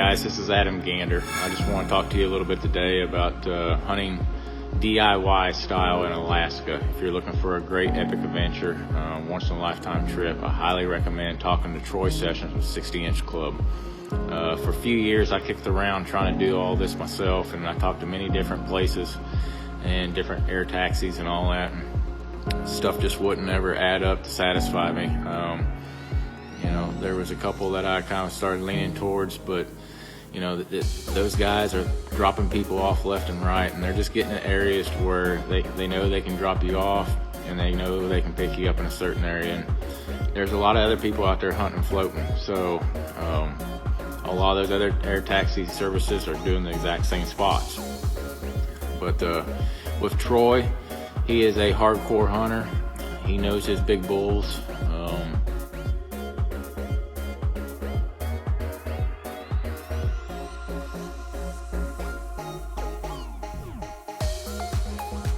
guys, this is Adam Gander. I just want to talk to you a little bit today about hunting DIY style in Alaska. If you're looking for a great epic adventure, once in a lifetime trip, I highly recommend talking to Troy Sessions with 60-inch club. For a few years I kicked around trying to do all this myself, and I talked to many different places and different air taxis and all that, and stuff just wouldn't ever add up to satisfy me. You know, there was a couple that I kind of started leaning towards, but you know, those guys are dropping people off left and right, and they're just getting in areas where they know they can drop you off, and they know they can pick you up in a certain area. And there's a lot of other people out there hunting floating, so a lot of those other air taxi services are doing the exact same spots. But with Troy, he is a hardcore hunter. He knows his big bulls.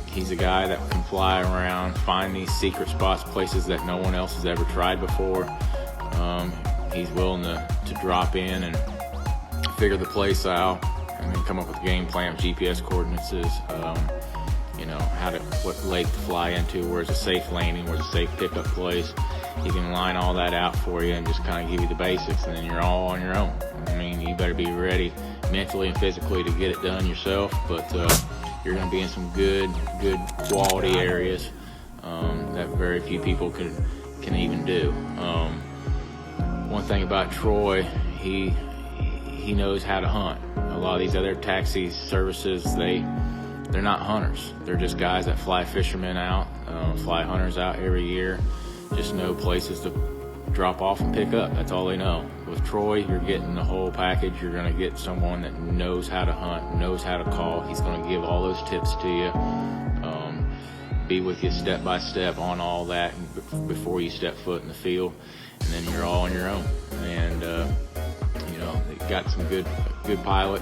He's a guy that can fly around, find these secret spots, places that no one else has ever tried before. He's willing to drop in and figure the place out, and then come up with a game plan, GPS coordinates, you know, what lake to fly into, where's a safe landing, where's a safe pickup place. He can line all that out for you and just kind of give you the basics, and then you're all on your own. I mean, you better be ready mentally and physically to get it done yourself, but you're going to be in some good quality areas that very few people can even do. One thing about Troy, he knows how to hunt. A lot of these other taxi services, they're not hunters. They're just guys that fly fishermen out, fly hunters out every year, just know places to drop off and pick up. That's all they know. With Troy, you're getting the whole package. You're going to get someone that knows how to hunt, knows how to call. He's going to give all those tips to you, be with you step by step on all that before you step foot in the field, and then you're all on your own. And you know, they got some good pilot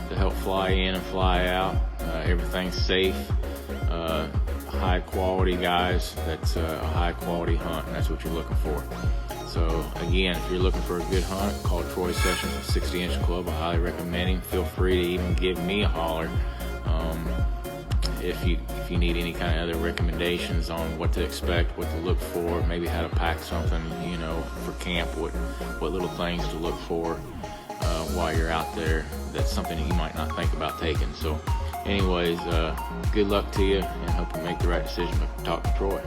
to help fly in and fly out. Everything's safe. High quality guys. That's a high quality hunt, and that's what you're looking for. So again, if you're looking for a good hunt, call Troy Sessions with 60-inch club. I highly recommend him. Feel free to even give me a holler if you need any kind of other recommendations on what to expect, what to look for, maybe how to pack something, you know, for camp, what little things to look for while you're out there. That's something that you might not think about taking. So anyways, good luck to you, and hope you make the right decision to talk to Troy.